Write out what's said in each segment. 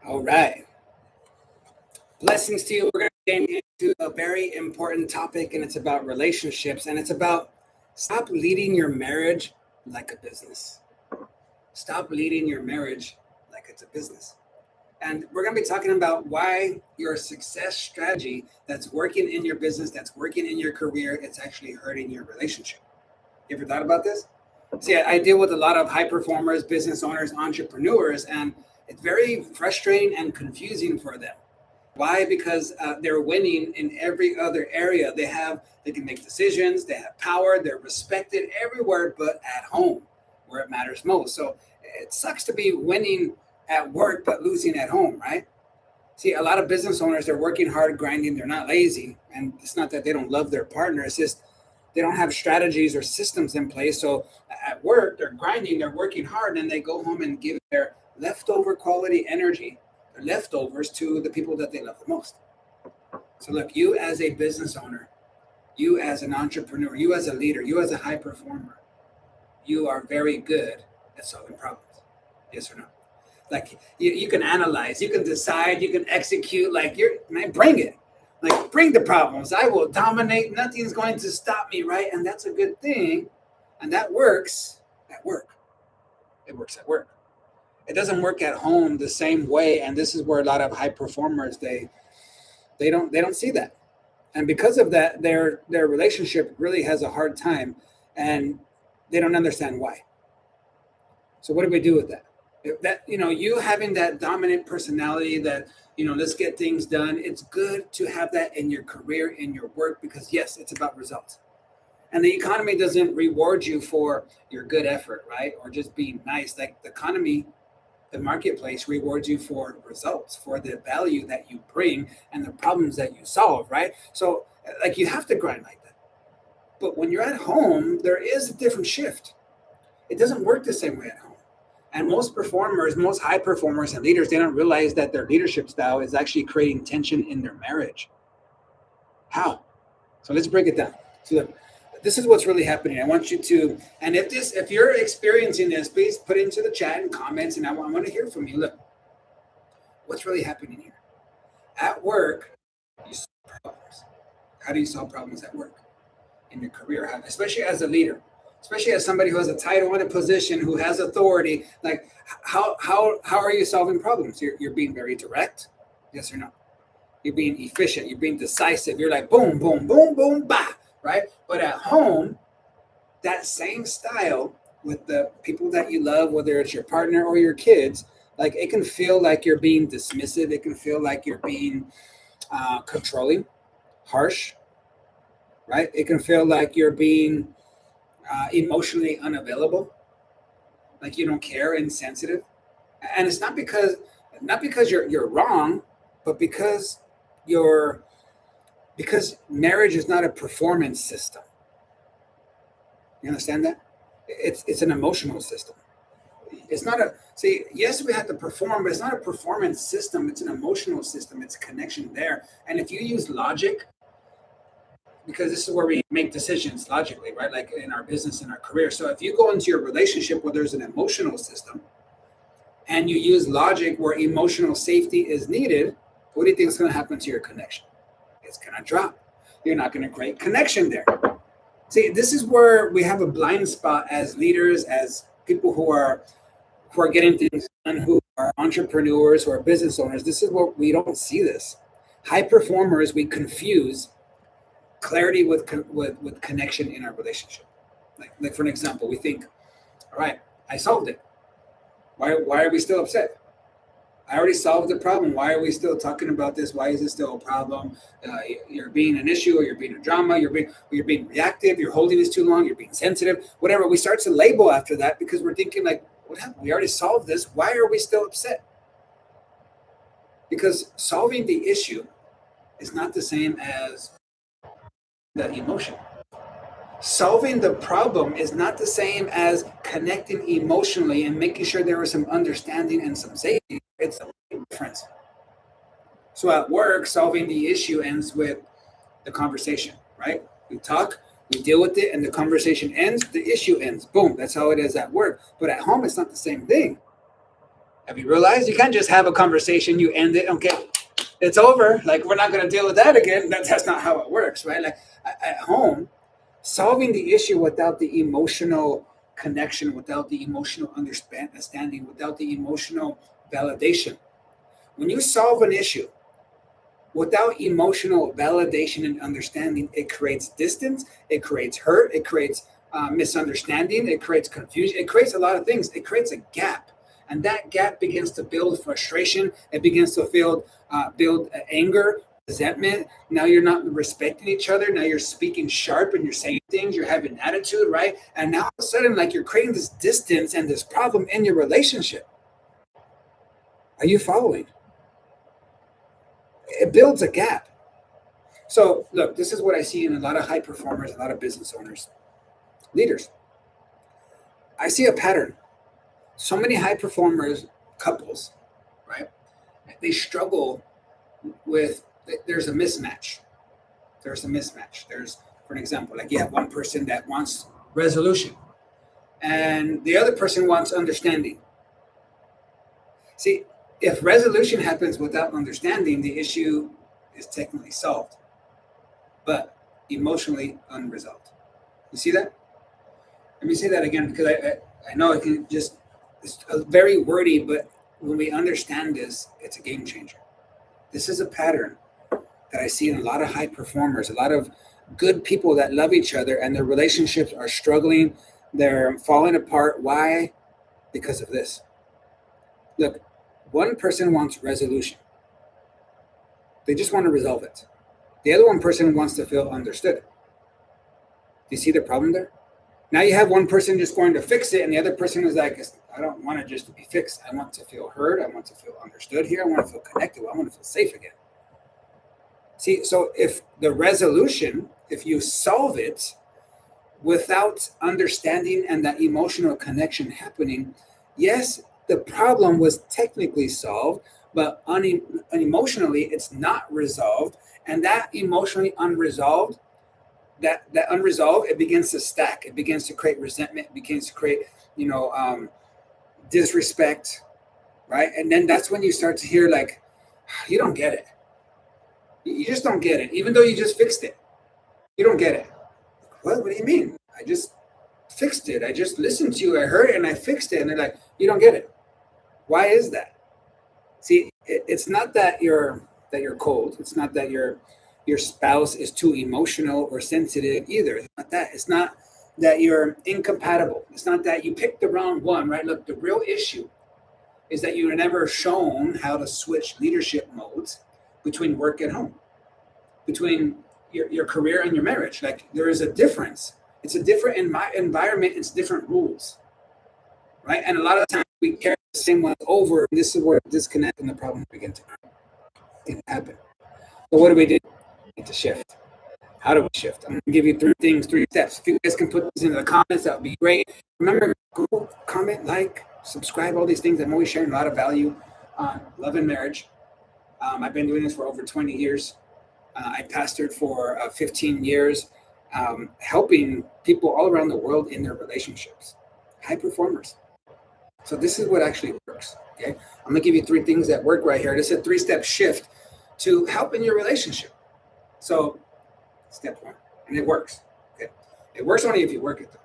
All right. Blessings to you. We're going to get into a very important topic, and it's about relationships, and it's about stop leading your marriage like a business. Stop leading your marriage like it's a business. And we're going to be talking about why your success strategy that's working in your business, that's working in your career, it's actually hurting your relationship. You ever thought about this? See, I deal with a lot of high performers, business owners, entrepreneurs, and it's very frustrating and confusing for them. Why? Because they're winning in every other area. They can make decisions, they have power, they're respected everywhere but at home, where it matters most. So it sucks to be winning at work but losing at home, right? See, a lot of business owners, they're working hard, grinding, they're not lazy. And it's not that they don't love their partner, it's just they don't have strategies or systems in place. So at work, they're grinding, they're working hard, and they go home and give their leftover quality energy, their leftovers, to the people that they love the most. So look, you as a business owner, you as an entrepreneur, you as a leader, you as a high performer, you are very good at solving problems. Yes or no? Like you can analyze, you can decide, you can execute, like man, bring it. Like, bring the problems. I will dominate. Nothing's going to stop me, right? And that's a good thing. And that works at work. It works at work. It doesn't work at home the same way. And this is where a lot of high performers they don't see that. And because of that, their relationship really has a hard time, and they don't understand why. So what do we do with that? If that, you having that dominant personality that, let's get things done. It's good to have that in your career, in your work, because yes, it's about results. And the economy doesn't reward you for your good effort, right? Or just being nice. Like the economy, the marketplace rewards you for results, for the value that you bring and the problems that you solve, right? So like you have to grind like that. But when you're at home, there is a different shift. It doesn't work the same way at home. And most performers, most high performers and leaders, they don't realize that their leadership style is actually creating tension in their marriage. How? So let's break it down. So look, this is what's really happening. I want you to, and if you're experiencing this, please put it into the chat and comments, and I want to hear from you. Look, what's really happening here? At work, you solve problems. How do you solve problems at work? In your career, especially as a leader, especially as somebody who has a title and a position, who has authority. Like how are you solving problems? You're being very direct, yes or no? You're being efficient, you're being decisive, you're like boom, boom, boom, boom, bah, right? But at home, that same style with the people that you love, whether it's your partner or your kids, like it can feel like you're being dismissive, it can feel like you're being controlling, harsh, right? It can feel like you're being emotionally unavailable, like you don't care, insensitive. And it's not because you're wrong, but because marriage is not a performance system. You understand that? It's an emotional system. It's not a see. Yes, we have to perform, but it's not a performance system. It's an emotional system. It's a connection there. And if you use logic, because this is where we make decisions logically, right? Like in our business, in our career. So if you go into your relationship where there's an emotional system and you use logic where emotional safety is needed, what do you think is going to happen to your connection? It's going to drop. You're not going to create connection there. See, this is where we have a blind spot as leaders, as people who are getting things done, who are entrepreneurs, who are business owners. This is where we don't see this. High performers, we confuse clarity with connection in our relationship. Like for an example, we think, all right, I solved it. Why are we still upset? I already solved the problem. Why are we still talking about this? Why is it still a problem? You're being an issue, or you're being a drama. You're being reactive. You're holding this too long. You're being sensitive. Whatever. We start to label after that because we're thinking like, what happened? We already solved this. Why are we still upset? Because solving the issue is not the same as that emotion. Solving the problem is not the same as connecting emotionally and making sure there is some understanding and some safety. It's a big difference. So at work, solving the issue ends with the conversation, right? We talk, we deal with it, and the conversation ends, the issue ends. Boom, that's how it is at work. But at home, it's not the same thing. Have you realized you can't just have a conversation, you end it, okay, it's over. Like, we're not going to deal with that again. That's not how it works, right? Like at home, solving the issue without the emotional connection, without the emotional understanding, without the emotional validation. When you solve an issue without emotional validation and understanding, it creates distance, it creates hurt, it creates misunderstanding, it creates confusion, it creates a lot of things. It creates a gap. And that gap begins to build frustration. It begins to build anger, resentment. Now you're not respecting each other. Now you're speaking sharp and you're saying things. You're having attitude, right? And now all of a sudden, like, you're creating this distance and this problem in your relationship. Are you following? It builds a gap. So look, this is what I see in a lot of high performers, a lot of business owners, leaders. I see a pattern. So many high performers, couples, right? They struggle with, there's a mismatch. There's, for an example, like, you have one person that wants resolution and the other person wants understanding. See, if resolution happens without understanding, the issue is technically solved, but emotionally unresolved. You see that? Let me say that again, because I know it can just, it's very wordy, but when we understand this, it's a game changer. This is a pattern that I see in a lot of high performers, a lot of good people that love each other, and their relationships are struggling. They're falling apart. Why? Because of this. Look, one person wants resolution. They just want to resolve it. The other one person wants to feel understood. Do you see the problem there? Now you have one person just going to fix it, and the other person is like, I don't want it just to be fixed. I want to feel heard. I want to feel understood here. I want to feel connected. I want to feel safe again. See, so if the resolution, if you solve it without understanding and that emotional connection happening, yes, the problem was technically solved, but unemotionally, it's not resolved. And that emotionally unresolved, that unresolved, it begins to stack. It begins to create resentment. It begins to create, disrespect, right? And then that's when you start to hear, like, you don't get it. You just don't get it. Even though you just fixed it, you don't get it. What do you mean? I just fixed it. I just listened to you. I heard it and I fixed it. And they're like, you don't get it. Why is that? See, it's not that you're cold. It's not that your spouse is too emotional or sensitive either. It's not that. It's not that you're incompatible. It's not that you picked the wrong one, right? Look, the real issue is that you were never shown how to switch leadership modes between work and home, between your career and your marriage. Like, there is a difference. It's a different environment. It's different rules, right? And a lot of times we carry the same ones over, and this is where disconnect and the problem begin to happen. So what do? We need to shift. How do we shift? I'm going to give you three steps. If you guys can put this into the comments, that would be great. Remember, go, comment, like, subscribe, all these things. I'm always sharing a lot of value on love and marriage. I've been doing this for over 20 years. I pastored for 15 years, helping people all around the world in their relationships, high performers. So this is what actually works. Okay, I'm going to give you 3 things that work right here. This is a 3-step shift to help in your relationship. So step 1, and it works. Okay, it works only if you work it though.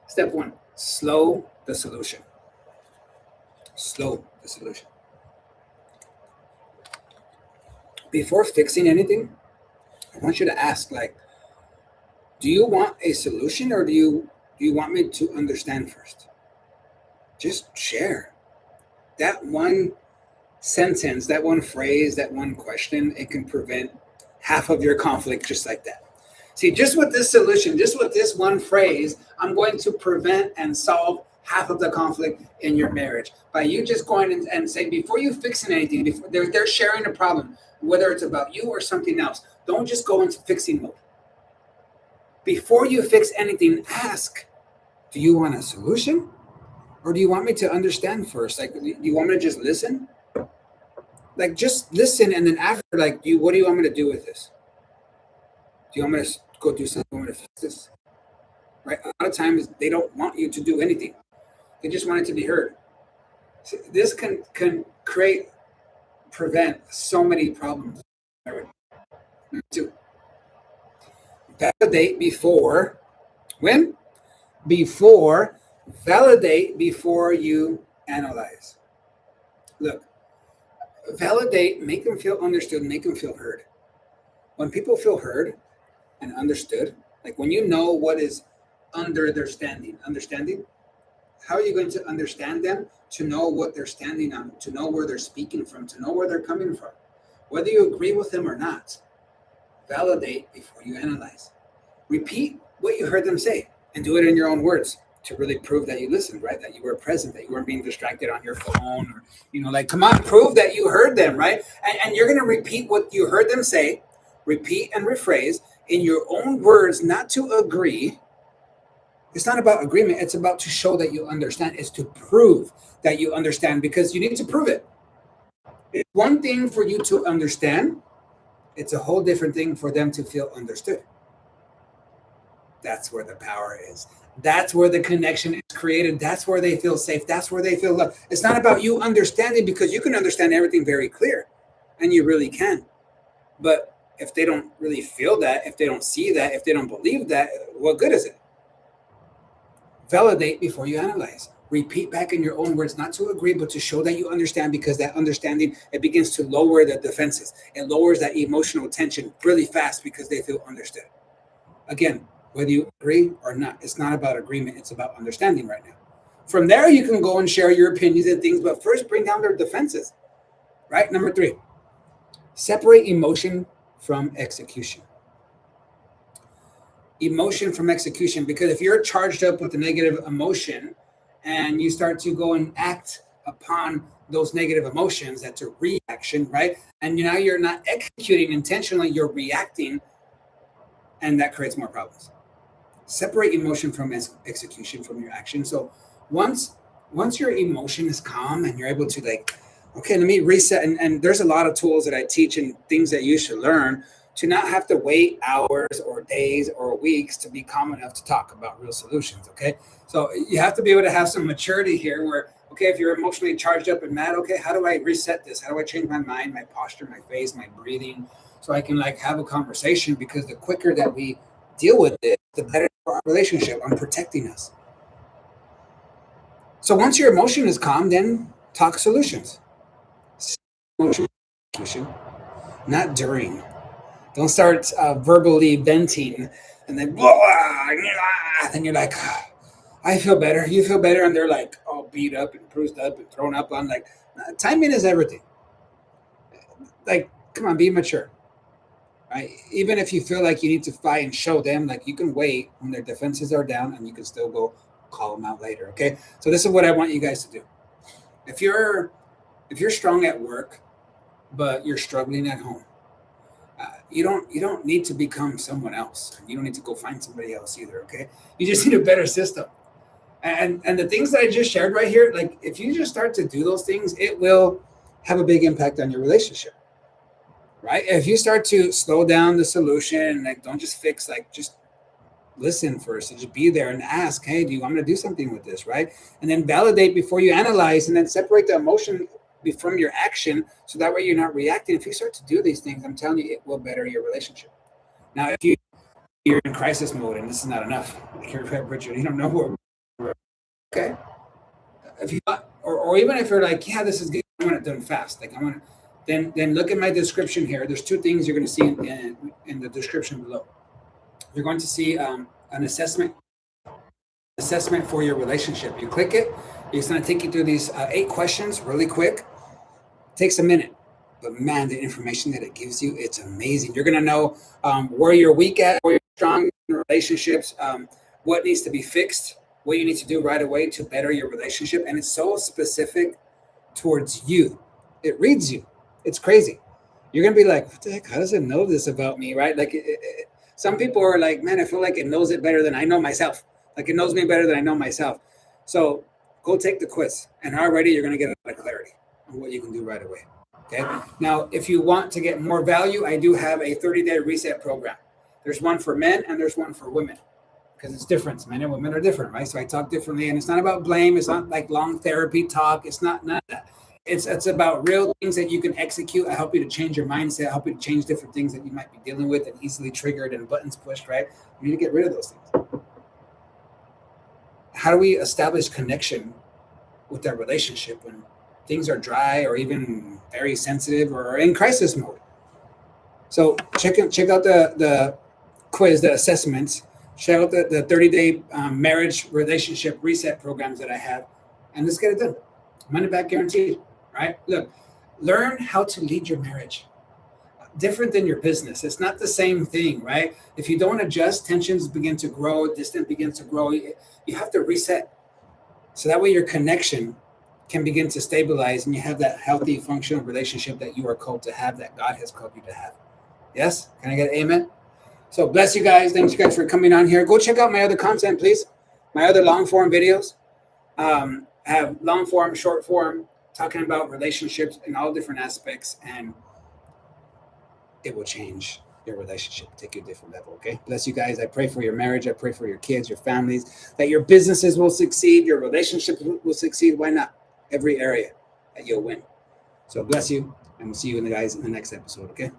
Step 1, slow the solution. Slow the solution. Before fixing anything, I want you to ask, like, do you want a solution, or do you want me to understand first? Just share. That one sentence, that one phrase, that one question, it can prevent half of your conflict just like that. See, just with this solution, just with this one phrase, I'm going to prevent and solve half of the conflict in your marriage. By you just going and saying, before you fixing anything, before they're sharing a problem, whether it's about you or something else, don't just go into fixing mode. Before you fix anything, ask, do you want a solution? Or do you want me to understand first? Like, do you want me to just listen? Like, just listen, and then after, like, what do you want me to do with this? Do you want me to go do something? Do you want me to fix this? Right? A lot of times, they don't want you to do anything. They just want it to be heard. This can prevent so many problems. Two, validate before, when? Before, validate before you analyze. Look, validate, make them feel understood, make them feel heard. When people feel heard and understood, like when you know what is under their understanding, how are you going to understand them? To know what they're standing on, to know where they're speaking from, to know where they're coming from, whether you agree with them or not. Validate before you analyze. Repeat what you heard them say and do it in your own words to really prove that you listened, right? That you were present, that you weren't being distracted on your phone, or, like, come on, prove that you heard them, right? And you're going to repeat what you heard them say, repeat and rephrase in your own words, not to agree. It's not about agreement. It's about to show that you understand. It's to prove that you understand, because you need to prove it. It's one thing for you to understand. It's a whole different thing for them to feel understood. That's where the power is. That's where the connection is created. That's where they feel safe. That's where they feel loved. It's not about you understanding, because you can understand everything very clear, and you really can. But if they don't really feel that, if they don't see that, if they don't believe that, what good is it? Validate before you analyze. Repeat back in your own words, not to agree, but to show that you understand, because that understanding, it begins to lower the defenses. It lowers that emotional tension really fast because they feel understood. Again, whether you agree or not, it's not about agreement. It's about understanding right now. From there, you can go and share your opinions and things, but first bring down their defenses, right? Number 3, separate emotion from execution. Emotion from execution, because if you're charged up with a negative emotion and you start to go and act upon those negative emotions, that's a reaction, right? And now you're not executing intentionally, you're reacting, and that creates more problems. Separate emotion from execution, from your action. So once your emotion is calm and you're able to, like, okay, let me reset. And there's a lot of tools that I teach and things that you should learn to not have to wait hours or days or weeks to be calm enough to talk about real solutions, okay? So you have to be able to have some maturity here where, okay, if you're emotionally charged up and mad, okay, how do I reset this? How do I change my mind, my posture, my face, my breathing, so I can, like, have a conversation? Because the quicker that we deal with it, the better for our relationship. I'm protecting us. So once your emotion is calm, then talk solutions. Emotion, not during. Don't start verbally venting and then and you're like, I feel better. You feel better. And they're like all beat up and bruised up and thrown up on. Like, timing is everything. Like, come on, be mature. Right? Even if you feel like you need to fight and show them, like, you can wait when their defenses are down and you can still go call them out later. Okay. So this is what I want you guys to do. If you're strong at work, but you're struggling at home, you don't need to become someone else. You don't need to go find somebody else either. Okay. You just need a better system. And the things that I just shared right here, like, if you just start to do those things, it will have a big impact on your relationship. Right? If you start to slow down the solution, like, don't just fix, like, just listen first and just be there and ask, hey, do you want me to do something with this? Right? And then validate before you analyze, and then separate the emotion from your action, so that way you're not reacting. If you start to do these things, I'm telling you, it will better your relationship. Now, if you're in crisis mode and this is not enough, like you're Richard, you don't know where, okay. If you, or even if you're like, yeah, this is good, I want it done fast, like, I want to, then look at my description here. There's 2 things you're going to see in the description below. You're going to see an assessment for your relationship. You click it. It's going to take you through these 8 questions really quick. It takes a minute, but man, the information that it gives you, it's amazing. You're going to know where you're weak at, where you're strong in relationships, what needs to be fixed, what you need to do right away to better your relationship. And it's so specific towards you. It reads you. It's crazy. You're going to be like, what the heck? How does it know this about me? Right? Like, some people are like, man, I feel like it knows it better than I know myself. Like, it knows me better than I know myself. So go take the quiz, and already you're going to get a lot of clarity on what you can do right away. Okay. Now, if you want to get more value, I do have a 30-day reset program. There's one for men and there's one for women. because it's different. Men and women are different, right? So I talk differently, and it's not about blame. It's not like long therapy talk. It's not that. It's about real things that you can execute. I help you to change your mindset. I help you to change different things that you might be dealing with and easily triggered and buttons pushed, right? You need to get rid of those things. How do we establish connection with that relationship when things are dry or even very sensitive or in crisis mode? So check out the quiz, the assessments. Check out the 30-day marriage relationship reset programs that I have, and let's get it done. Money back guaranteed, right? Look, learn how to lead your marriage. Different than your business. It's not the same thing, right? If you don't adjust, tensions begin to grow, distance begins to grow. You have to reset. So that way your connection can begin to stabilize and you have that healthy, functional relationship that you are called to have, that God has called you to have. Yes? Can I get an amen? So bless you guys. Thanks you guys for coming on here. Go check out my other content, please. My other long form videos. I have long form, short form, talking about relationships in all different aspects, and it will change your relationship, take you to a different level. Okay. Bless you guys. I pray for your marriage. I pray for your kids, your families, that your businesses will succeed, your relationships will succeed. Why not? Every area that you'll win. So bless you, and we'll see you guys in the next episode. Okay.